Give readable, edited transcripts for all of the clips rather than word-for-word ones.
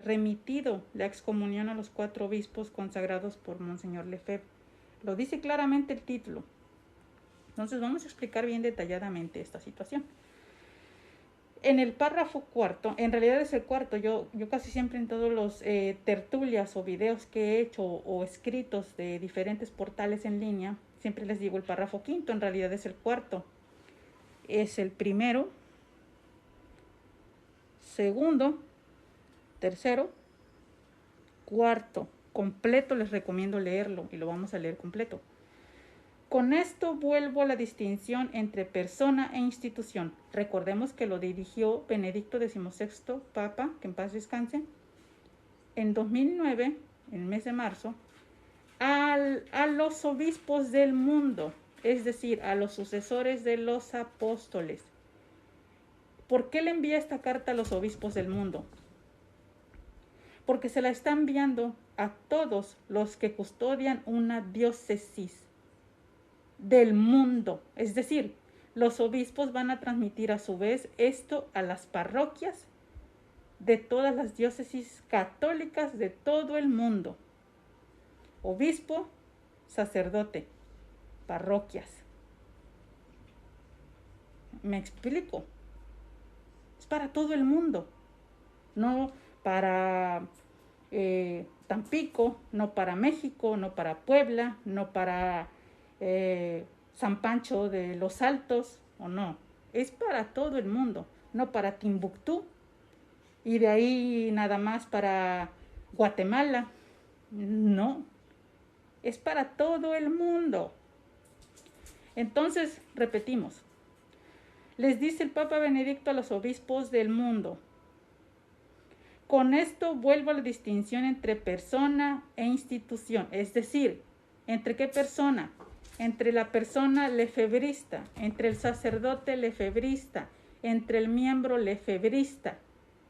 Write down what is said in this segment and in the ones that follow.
remitido la excomunión a los 4 obispos consagrados por Monseñor Lefebvre. Lo dice claramente el título. Entonces vamos a explicar bien detalladamente esta situación. En el párrafo cuarto, en realidad es el cuarto, yo casi siempre en todos los tertulias o videos que he hecho o escritos de diferentes portales en línea, siempre les digo el párrafo quinto, en realidad es el cuarto. Es el primero, segundo, tercero, cuarto. Completo les recomiendo leerlo y lo vamos a leer completo. Con esto vuelvo a la distinción entre persona e institución. Recordemos que lo dirigió Benedicto XVI, Papa, que en paz descanse, en 2009, en el mes de marzo, a los obispos del mundo, es decir, a los sucesores de los apóstoles. ¿Por qué le envía esta carta a los obispos del mundo? Porque se la está enviando a todos los que custodian una diócesis del mundo. Es decir, los obispos van a transmitir a su vez esto a las parroquias de todas las diócesis católicas de todo el mundo. Obispo, sacerdote, parroquias. ¿Me explico? Es para todo el mundo. No para Tampico, no para México, no para Puebla, no para San Pancho de los Altos, o no. Es para todo el mundo, no para Timbuktu. Y de ahí nada más para Guatemala. No, es para todo el mundo. Entonces, repetimos, les dice el Papa Benedicto a los obispos del mundo: con esto vuelvo a la distinción entre persona e institución, es decir, ¿entre qué persona? Entre la persona lefebrista, entre el sacerdote lefebrista, entre el miembro lefebrista,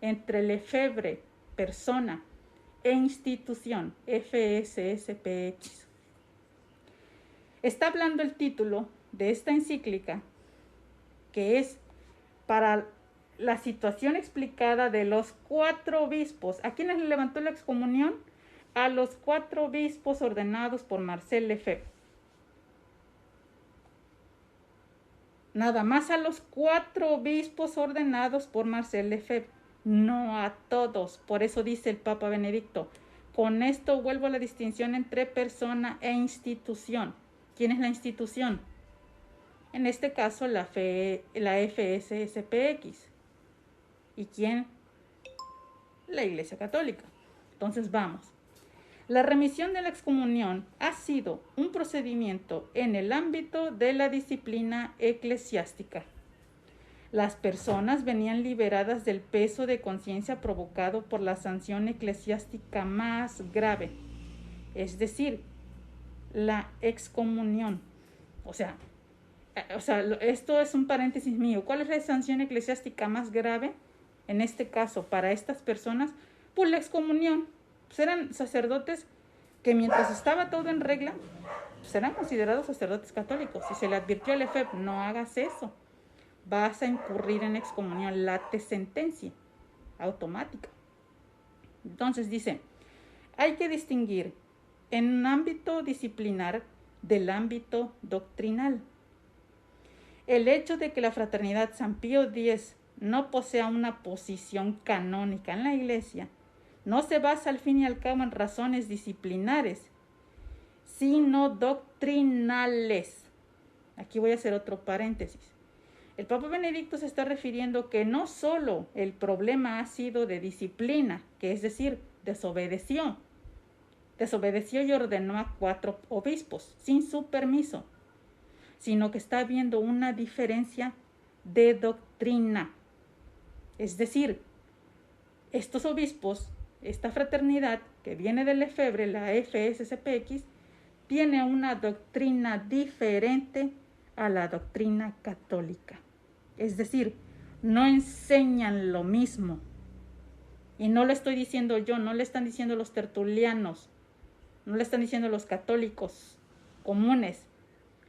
entre Lefebvre, persona, e institución, FSSPX. Está hablando el título de esta encíclica, que es para la situación explicada de los 4 obispos. ¿A quiénes le levantó la excomunión? A los 4 obispos ordenados por Marcel Lefebvre. Nada más a los 4 obispos ordenados por Marcel Lefebvre, no a todos. Por eso dice el Papa Benedicto: con esto vuelvo a la distinción entre persona e institución. ¿Quién es la institución? En este caso la FSSPX. ¿Y quién? La Iglesia Católica. Entonces vamos. La remisión de la excomunión ha sido un procedimiento en el ámbito de la disciplina eclesiástica. Las personas venían liberadas del peso de conciencia provocado por la sanción eclesiástica más grave, es decir, la excomunión. O sea, esto es un paréntesis mío. ¿Cuál es la sanción eclesiástica más grave? En este caso, para estas personas, pues la excomunión. Pues eran sacerdotes que mientras estaba todo en regla, pues eran considerados sacerdotes católicos. Y se le advirtió a Lefebvre: no hagas eso, vas a incurrir en excomunión, late sentencia automática. Entonces dice, hay que distinguir en un ámbito disciplinar del ámbito doctrinal. El hecho de que la Fraternidad San Pío X no posea una posición canónica en la Iglesia no se basa al fin y al cabo en razones disciplinares, sino doctrinales. Aquí voy a hacer otro paréntesis. El Papa Benedicto se está refiriendo que no solo el problema ha sido de disciplina, que es decir, desobedeció y ordenó a 4 obispos sin su permiso, sino que está habiendo una diferencia de doctrina. Es decir, estos obispos, esta fraternidad que viene de Lefebvre, la FSSPX, tiene una doctrina diferente a la doctrina católica. Es decir, no enseñan lo mismo. Y no lo estoy diciendo yo, no le están diciendo los tertulianos, no le están diciendo los católicos comunes,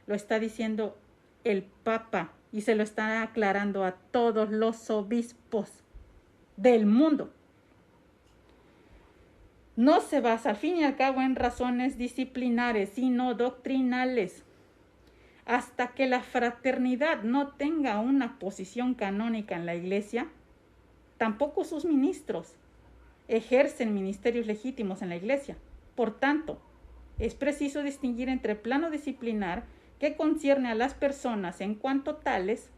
lo está diciendo el Papa y se lo está aclarando a todos los obispos del mundo. no se basa al fin y al cabo en razones disciplinares, sino doctrinales. Hasta que la fraternidad no tenga una posición canónica en la Iglesia, tampoco sus ministros ejercen ministerios legítimos en la Iglesia. Por tanto, es preciso distinguir entre el plano disciplinar, que concierne a las personas en cuanto tales,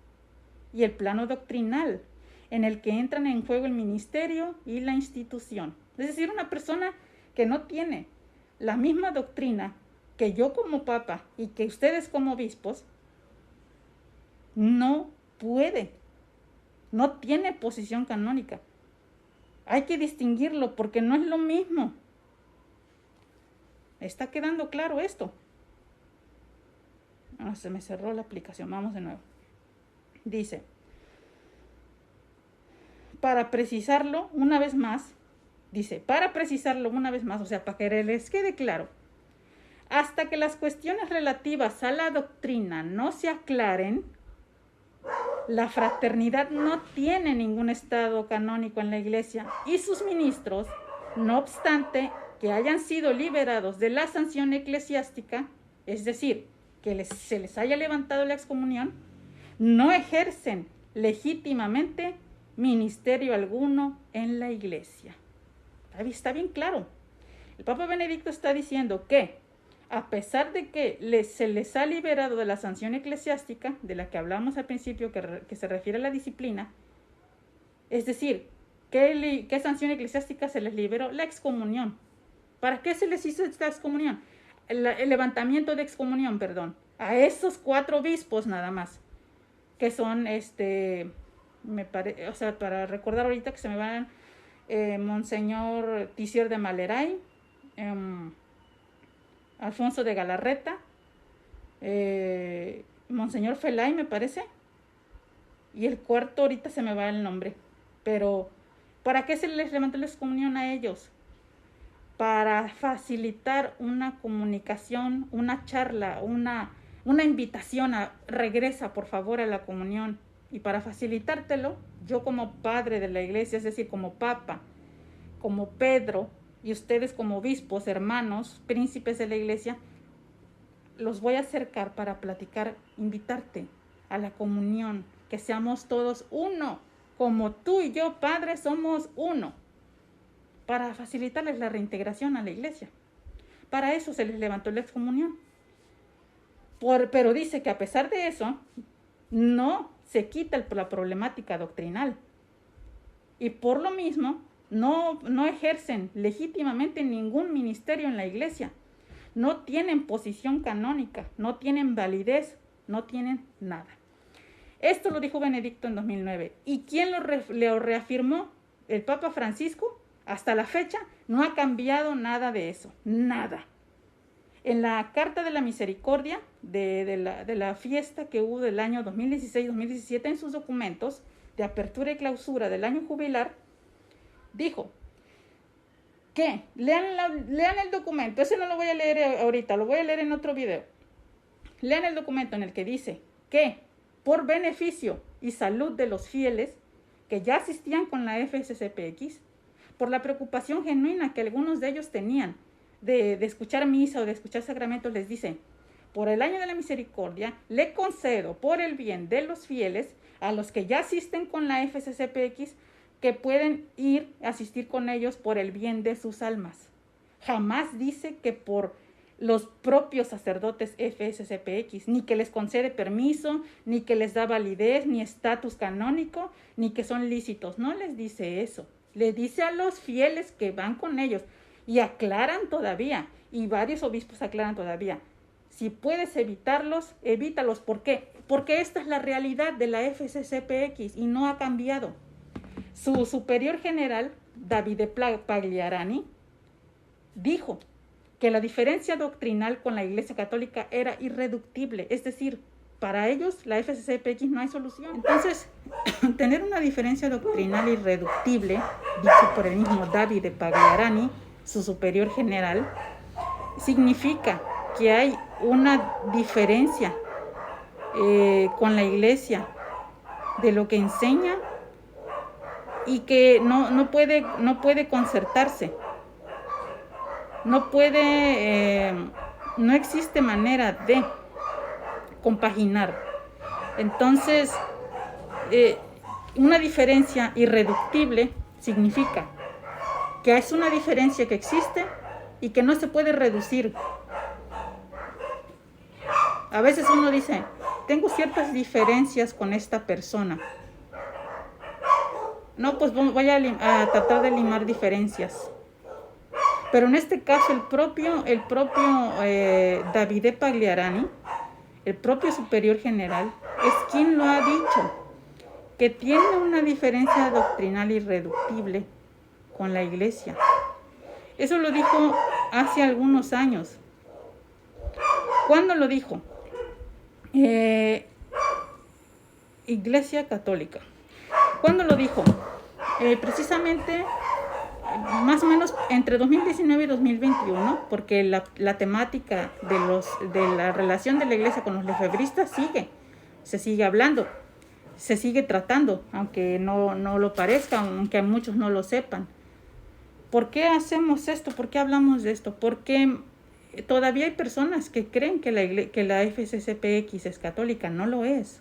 y el plano doctrinal, en el que entran en juego el ministerio y la institución. Es decir, una persona que no tiene la misma doctrina que yo como papa y que ustedes como obispos, no puede, no tiene posición canónica. Hay que distinguirlo porque no es lo mismo. ¿Está quedando claro esto? Se me cerró la aplicación, vamos de nuevo. Dice, para precisarlo una vez más, o sea, para que les quede claro, hasta que las cuestiones relativas a la doctrina no se aclaren, la fraternidad no tiene ningún estado canónico en la Iglesia y sus ministros, no obstante que hayan sido liberados de la sanción eclesiástica, es decir, que se les haya levantado la excomunión, no ejercen legítimamente ministerio alguno en la Iglesia. Está bien claro. El Papa Benedicto está diciendo que, a pesar de que se les ha liberado de la sanción eclesiástica, de la que hablamos al principio, que se refiere a la disciplina, es decir, ¿qué sanción eclesiástica se les liberó? La excomunión. ¿Para qué se les hizo esta excomunión? El levantamiento de excomunión, perdón, a esos 4 obispos nada más, que son, para recordar ahorita que se me van, Monseñor Tisier de Maleray, Alfonso de Galarreta, Monseñor Felay, me parece, y el cuarto ahorita se me va el nombre. Pero, ¿para qué se les levantó la excomunión a ellos? Para facilitar una comunicación, una charla, una invitación a regresa por favor a la comunión. Y para facilitártelo, yo como padre de la Iglesia, es decir, como papa, como Pedro, y ustedes como obispos, hermanos, príncipes de la Iglesia, los voy a acercar para platicar, invitarte a la comunión, que seamos todos uno, como tú y yo, Padre, somos uno, para facilitarles la reintegración a la Iglesia. Para eso se les levantó la excomunión. Pero dice que a pesar de eso, no se quita la problemática doctrinal. Y por lo mismo, no ejercen legítimamente ningún ministerio en la Iglesia. No tienen posición canónica, no tienen validez, no tienen nada. Esto lo dijo Benedicto en 2009. ¿Y quién lo reafirmó? El Papa Francisco. Hasta la fecha no ha cambiado nada de eso, nada. En la Carta de la Misericordia de la fiesta que hubo del año 2016-2017, en sus documentos de apertura y clausura del año jubilar, dijo que lean el documento. Ese no lo voy a leer ahorita, lo voy a leer en otro video. Lean el documento en el que dice que por beneficio y salud de los fieles que ya asistían con la FSCPX, por la preocupación genuina que algunos de ellos tenían de escuchar misa o de escuchar sacramentos, les dice: por el año de la misericordia, le concedo por el bien de los fieles a los que ya asisten con la FSCPX, que pueden asistir con ellos por el bien de sus almas. Jamás dice que por los propios sacerdotes FSCPX, ni que les concede permiso, ni que les da validez, ni estatus canónico, ni que son lícitos. No les dice eso. Le dice a los fieles que van con ellos, y aclaran todavía, y varios obispos aclaran todavía: si puedes evitarlos, evítalos. ¿Por qué? Porque esta es la realidad de la FSCPX y no ha cambiado. Su superior general, Davide Pagliarani, dijo que la diferencia doctrinal con la Iglesia Católica era irreductible, es decir, para ellos la FSCPX no hay solución. Entonces, tener una diferencia doctrinal irreductible, dicho por el mismo Davide Pagliarani, su superior general, significa que hay una diferencia con la Iglesia de lo que enseña y que no puede concertarse. no puede, no existe manera de compaginar. Entonces, una diferencia irreductible significa que es una diferencia que existe y que no se puede reducir. A veces uno dice, tengo ciertas diferencias con esta persona. No, pues voy a tratar de limar diferencias. Pero en este caso el propio Davide Pagliarani, el propio superior general, es quien lo ha dicho, que tiene una diferencia doctrinal irreductible con la Iglesia. Eso lo dijo hace algunos años. ¿Cuándo lo dijo? Iglesia Católica. ¿Cuándo lo dijo? Precisamente, más o menos entre 2019 y 2021, porque la temática de la relación de la Iglesia con los lefebristas se sigue hablando, se sigue tratando, aunque no lo parezca, aunque muchos no lo sepan. ¿Por qué hacemos esto? ¿Por qué hablamos de esto? Porque todavía hay personas que creen que la FCCPX es católica. No lo es.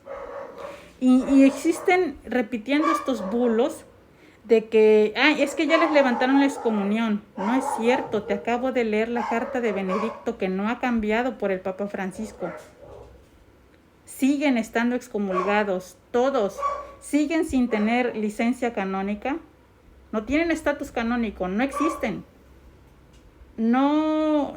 Y existen repitiendo estos bulos de que, es que ya les levantaron la excomunión. No es cierto. Te acabo de leer la carta de Benedicto, que no ha cambiado por el Papa Francisco. Siguen estando excomulgados, todos. Siguen sin tener licencia canónica. No tienen estatus canónico, no existen. No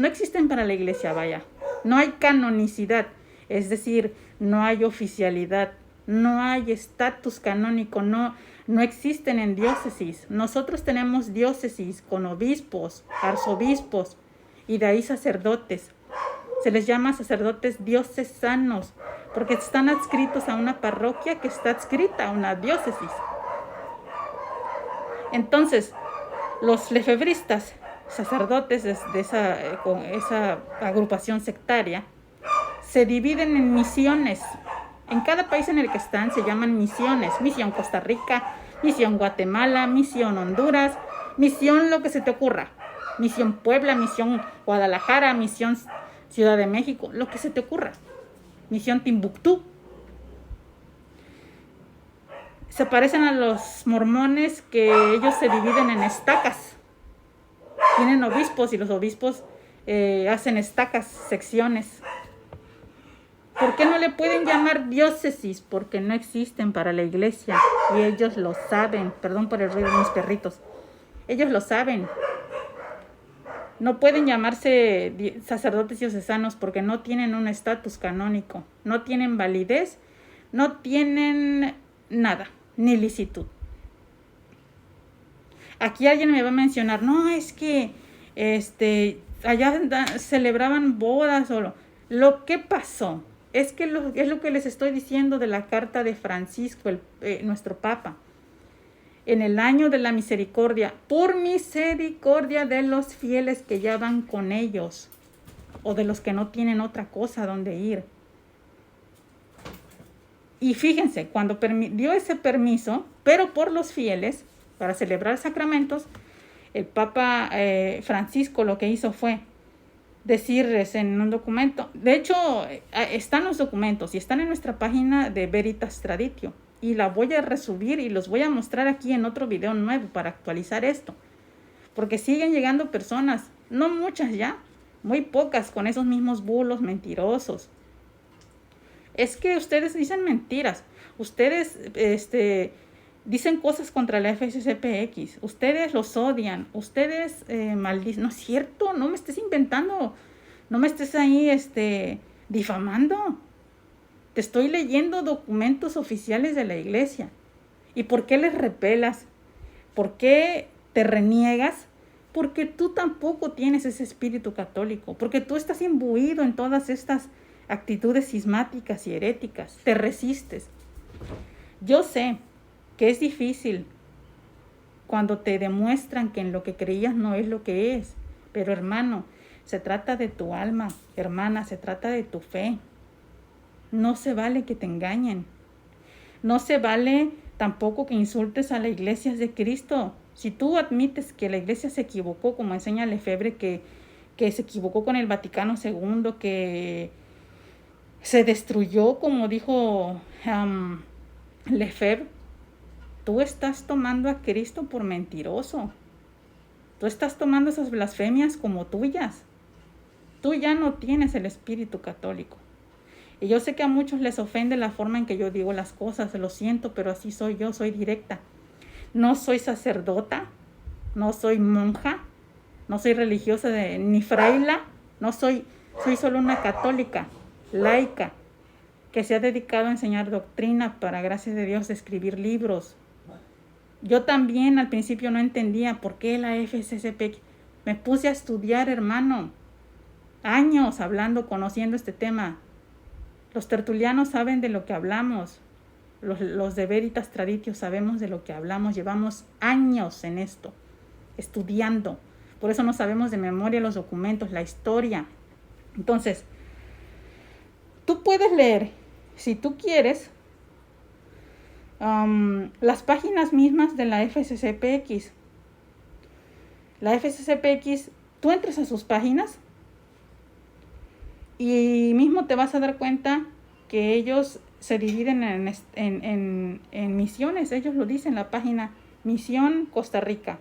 existen para la Iglesia, vaya. No hay canonicidad, es decir, no hay oficialidad, no hay estatus canónico, no existen en diócesis. Nosotros tenemos diócesis con obispos, arzobispos y de ahí sacerdotes. Se les llama sacerdotes diocesanos porque están adscritos a una parroquia que está adscrita a una diócesis. Entonces, los lefebristas, sacerdotes de esa agrupación sectaria, se dividen en misiones. En cada país en el que están se llaman misiones. Misión Costa Rica, misión Guatemala, misión Honduras, misión lo que se te ocurra. Misión Puebla, misión Guadalajara, misión Ciudad de México, lo que se te ocurra. Misión Timbuktu. Se parecen a los mormones, que ellos se dividen en estacas. Tienen obispos y los obispos hacen estacas, secciones. ¿Por qué no le pueden llamar diócesis? Porque no existen para la Iglesia y ellos lo saben. Perdón por el ruido de mis perritos. Ellos lo saben. No pueden llamarse sacerdotes diocesanos porque no tienen un estatus canónico, no tienen validez, no tienen nada, ni licitud. Aquí alguien me va a mencionar, no, es que allá celebraban bodas o lo que pasó. Es lo que les estoy diciendo de la carta de Francisco, nuestro Papa. En el año de la misericordia, por misericordia de los fieles que ya van con ellos, o de los que no tienen otra cosa donde ir. Y fíjense, cuando dio ese permiso, pero por los fieles, para celebrar sacramentos, el Papa Francisco lo que hizo fue decirles en un documento, de hecho están los documentos y están en nuestra página de Veritas Traditio, y la voy a resubir y los voy a mostrar aquí en otro video nuevo para actualizar esto, porque siguen llegando personas, no muchas ya, muy pocas, con esos mismos bulos mentirosos. Es que ustedes dicen mentiras, ustedes dicen cosas contra la FCCPX, ustedes los odian, ustedes maldicen. No es cierto, no me estés inventando, no me estés ahí difamando. Te estoy leyendo documentos oficiales de la Iglesia. ¿Y por qué les repelas? ¿Por qué te reniegas? Porque tú tampoco tienes ese espíritu católico, porque tú estás imbuido en todas estas actitudes cismáticas y heréticas, te resistes. Yo sé que es difícil cuando te demuestran que en lo que creías no es lo que es, pero hermano, se trata de tu alma, hermana, se trata de tu fe. No se vale que te engañen, no se vale tampoco que insultes a la Iglesia de Cristo, Si tú admites que la iglesia se equivocó, como enseña Lefebvre, que se equivocó con el Vaticano II, que se destruyó, como dijo Lefebvre, tú estás tomando a Cristo por mentiroso. Tú estás tomando esas blasfemias como tuyas. Tú ya no tienes el espíritu católico. Y yo sé que a muchos les ofende la forma en que yo digo las cosas, lo siento, pero así soy yo, soy directa. No soy sacerdota, no soy monja, no soy religiosa ni fraila, soy solo una católica, laica, que se ha dedicado a enseñar doctrina para, gracias a Dios, escribir libros. Yo también al principio no entendía por qué la FSCP. Me puse a estudiar, hermano, años hablando, conociendo este tema. Los tertulianos saben de lo que hablamos. Los de Veritas Traditio sabemos de lo que hablamos. Llevamos años en esto, estudiando. Por eso no sabemos de memoria los documentos, la historia. Entonces, tú puedes leer, si tú quieres, las páginas mismas de la FSCPX. La FSCPX, tú entras a sus páginas y mismo te vas a dar cuenta que ellos se dividen en misiones. Ellos lo dicen en la página Misión Costa Rica,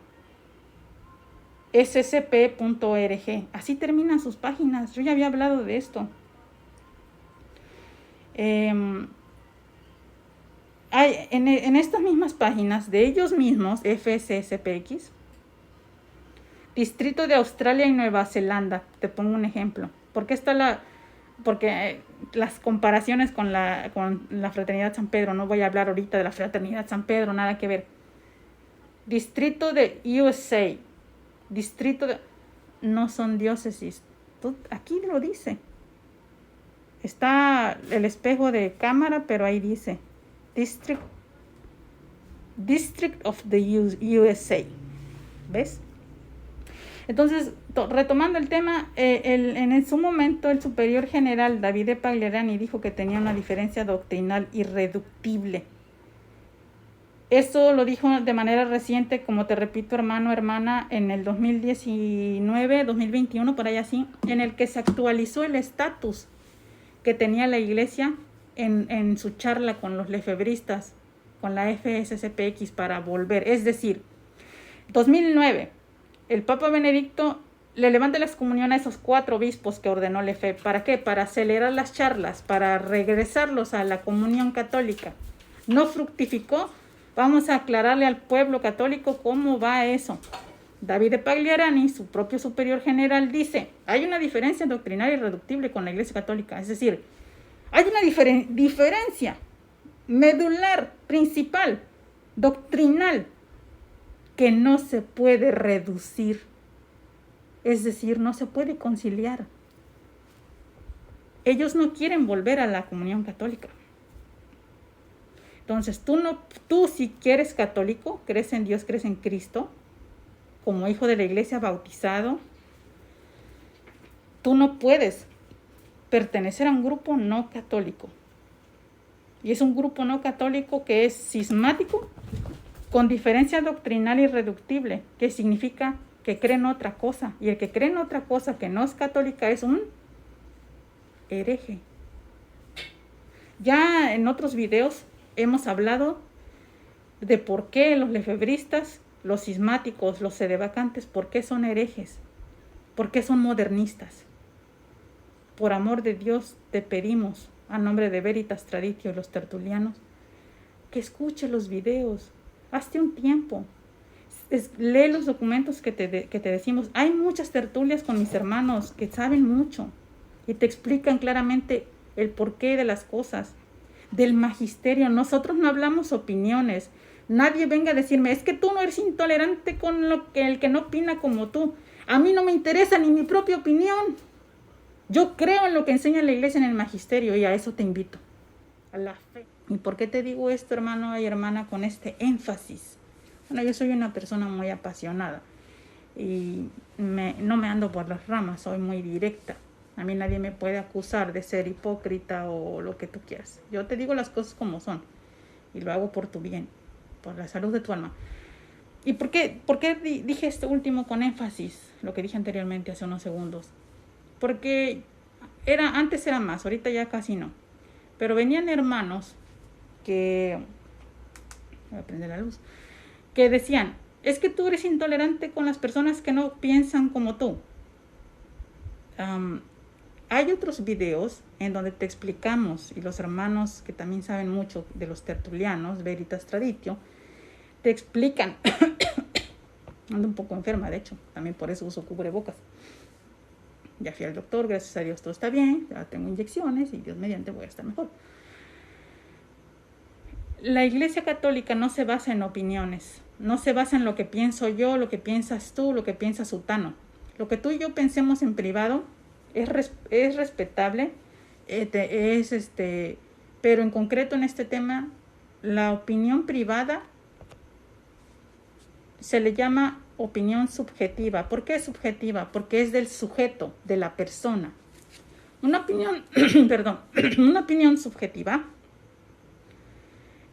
scp.org. Así terminan sus páginas. Yo ya había hablado de esto. Hay en estas mismas páginas de ellos mismos, FSCPX, Distrito de Australia y Nueva Zelanda, te pongo un ejemplo. Porque las comparaciones con la Fraternidad San Pedro, no voy a hablar ahorita de la Fraternidad San Pedro, nada que ver. Distrito de USA, no son diócesis. Aquí lo dice. Está el espejo de cámara, pero ahí dice District of the USA. ¿Ves? Entonces, retomando el tema, en su momento el superior general Davide Pagliarani dijo que tenía una diferencia doctrinal irreductible. Eso lo dijo de manera reciente, como te repito, hermano, hermana, en el 2019, 2021, por ahí así, en el que se actualizó el estatus que tenía la iglesia en su charla con los lefebristas, con la FSCPX, para volver. Es decir, 2009, el Papa Benedicto le levanta la excomunión a esos 4 obispos que ordenó Lefebvre. ¿Para qué? Para acelerar las charlas, para regresarlos a la comunión católica. No fructificó. Vamos a aclararle al pueblo católico cómo va eso. Davide Pagliarani, su propio superior general, dice, hay una diferencia doctrinal irreductible con la Iglesia Católica. Es decir, hay una diferencia medular, principal, doctrinal, que no se puede reducir. Es decir, no se puede conciliar. Ellos no quieren volver a la comunión católica. Entonces, tú si eres católico, crees en Dios, crees en Cristo, como hijo de la iglesia bautizado, tú no puedes pertenecer a un grupo no católico. Y es un grupo no católico que es cismático, con diferencia doctrinal irreductible, que significa que creen otra cosa. Y el que cree en otra cosa que no es católica es un hereje. Ya en otros videos hemos hablado de por qué los lefebristas, los cismáticos, los sedevacantes, por qué son herejes, por qué son modernistas. Por amor de Dios, te pedimos, a nombre de Veritas Traditio y los tertulianos, que escuche los videos, hazte un tiempo, lee los documentos que te decimos. Hay muchas tertulias con mis hermanos que saben mucho y te explican claramente el porqué de las cosas, del magisterio. Nosotros no hablamos opiniones. Nadie venga a decirme, es que tú no eres intolerante con el que no opina como tú. A mí no me interesa ni mi propia opinión. Yo creo en lo que enseña la iglesia en el magisterio y a eso te invito, a la fe. ¿Y por qué te digo esto, hermano y hermana, con este énfasis? Bueno, yo soy una persona muy apasionada y no me ando por las ramas, soy muy directa. A mí nadie me puede acusar de ser hipócrita o lo que tú quieras. Yo te digo las cosas como son y lo hago por tu bien, por la salud de tu alma. ¿Y por qué dije esto último con énfasis? Lo que dije anteriormente hace unos segundos. Porque antes era más, ahorita ya casi no. Pero venían hermanos que... Voy a prender la luz. Que decían, es que tú eres intolerante con las personas que no piensan como tú. Hay otros videos en donde te explicamos, y los hermanos que también saben mucho de los tertulianos, Veritas Traditio, te explican. Ando un poco enferma, de hecho, también por eso uso cubrebocas. Ya fui al doctor, gracias a Dios todo está bien, ya tengo inyecciones y Dios mediante voy a estar mejor. La Iglesia Católica no se basa en opiniones, no se basa en lo que pienso yo, lo que piensas tú, lo que piensa Sutano. Lo que tú y yo pensemos en privado es respetable, pero en concreto en este tema, la opinión privada se le llama opinión subjetiva. ¿Por qué es subjetiva? Porque es del sujeto, de la persona. Una opinión, una opinión subjetiva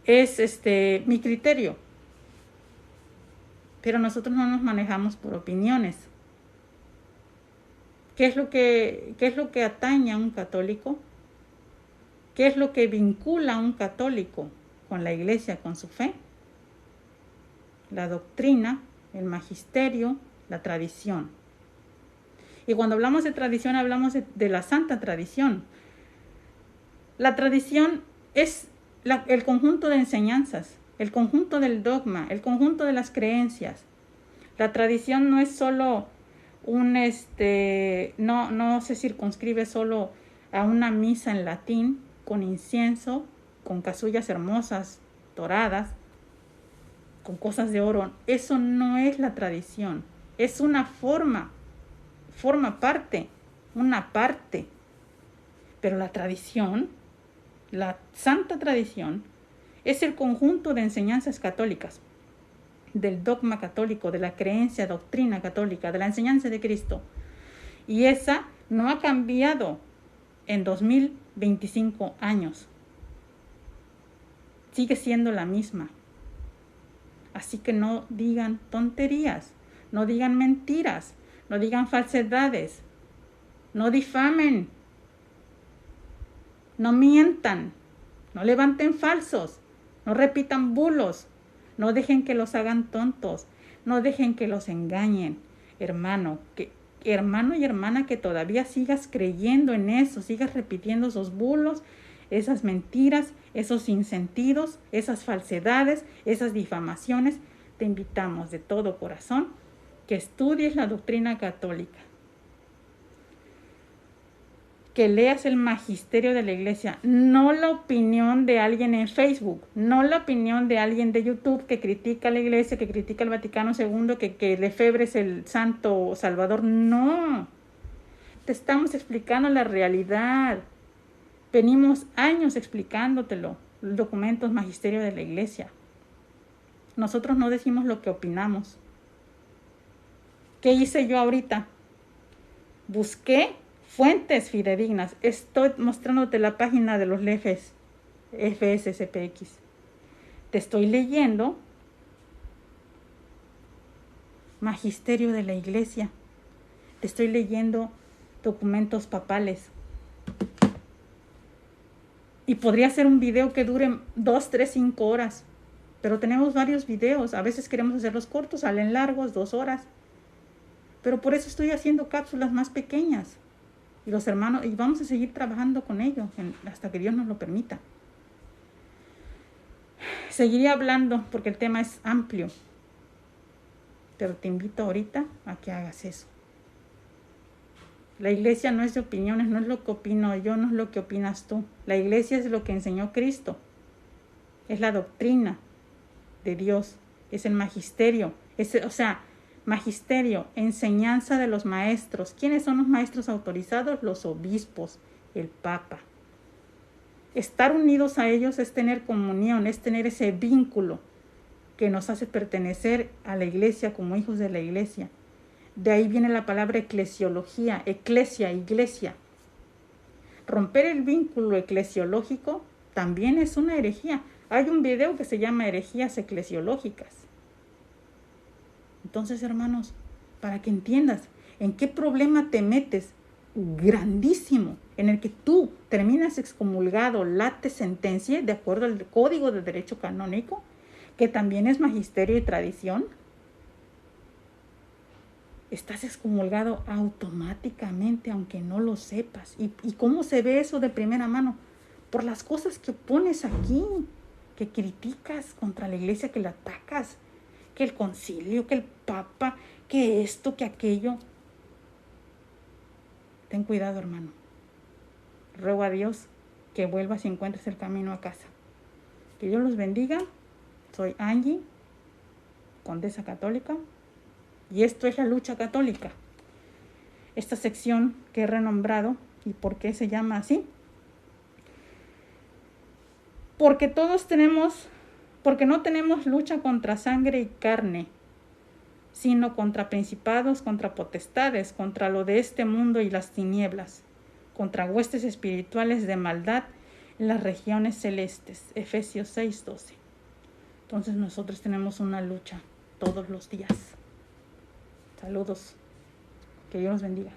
es mi criterio. Pero nosotros no nos manejamos por opiniones. ¿Qué es lo que atañe a un católico? ¿Qué es lo que vincula a un católico con la iglesia, con su fe? La doctrina, el magisterio, la tradición. Y cuando hablamos de tradición, hablamos de la santa tradición. La tradición es el conjunto de enseñanzas, el conjunto del dogma, el conjunto de las creencias. La tradición no es solo no se circunscribe solo a una misa en latín con incienso, con casullas hermosas, doradas, con cosas de oro. Eso no es la tradición, es una forma parte, una parte. Pero la tradición, la santa tradición, es el conjunto de enseñanzas católicas, del dogma católico, de la creencia, doctrina católica, de la enseñanza de Cristo. Y esa no ha cambiado en 2025 años. Sigue siendo la misma. Así que no digan tonterías, no digan mentiras, no digan falsedades, no difamen, no mientan, no levanten falsos, no repitan bulos, no dejen que los hagan tontos, no dejen que los engañen. Hermano y hermana, que todavía sigas creyendo en eso, sigas repitiendo esos bulos, esas mentiras, esos sinsentidos, esas falsedades, esas difamaciones, te invitamos de todo corazón que estudies la doctrina católica, que leas el magisterio de la iglesia, no la opinión de alguien en Facebook, no la opinión de alguien de YouTube que critica a la iglesia, que critica al Vaticano II, que Lefebvre es el santo salvador. No, te estamos explicando la realidad. Venimos años explicándotelo, los documentos magisterio de la iglesia. Nosotros no decimos lo que opinamos. ¿Qué hice yo ahorita? Busqué fuentes fidedignas. Estoy mostrándote la página de los LEFES, FSCPX. Te estoy leyendo magisterio de la iglesia. Te estoy leyendo documentos papales. Y podría hacer un video que dure 2, 3, 5 horas. Pero tenemos varios videos. A veces queremos hacerlos cortos, salen largos, 2 horas. Pero por eso estoy haciendo cápsulas más pequeñas. Y los hermanos, y vamos a seguir trabajando con ello hasta que Dios nos lo permita. Seguiría hablando porque el tema es amplio. Pero te invito ahorita a que hagas eso. La iglesia no es de opiniones, no es lo que opino yo, no es lo que opinas tú. La iglesia es lo que enseñó Cristo. Es la doctrina de Dios, es el magisterio, magisterio, enseñanza de los maestros. ¿Quiénes son los maestros autorizados? Los obispos, el Papa. Estar unidos a ellos es tener comunión, es tener ese vínculo que nos hace pertenecer a la iglesia como hijos de la iglesia. De ahí viene la palabra eclesiología, eclesia, iglesia. Romper el vínculo eclesiológico también es una herejía. Hay un video que se llama Herejías Eclesiológicas. Entonces, hermanos, para que entiendas en qué problema te metes grandísimo, en el que tú terminas excomulgado, late sentencia, de acuerdo al Código de Derecho Canónico, que también es magisterio y tradición, estás excomulgado automáticamente, aunque no lo sepas. ¿Y cómo se ve eso de primera mano? Por las cosas que pones aquí, que criticas contra la iglesia, que la atacas, que el concilio, que el papa, que esto, que aquello. Ten cuidado, hermano. Ruego a Dios que vuelvas y encuentres el camino a casa. Que Dios los bendiga. Soy Angie, condesa católica, y esto es La Lucha Católica. Esta sección que he renombrado, ¿y por qué se llama así? Porque no tenemos lucha contra sangre y carne, sino contra principados, contra potestades, contra lo de este mundo y las tinieblas, contra huestes espirituales de maldad en las regiones celestes. Efesios 6:12. Entonces nosotros tenemos una lucha todos los días. Saludos. Que Dios los bendiga.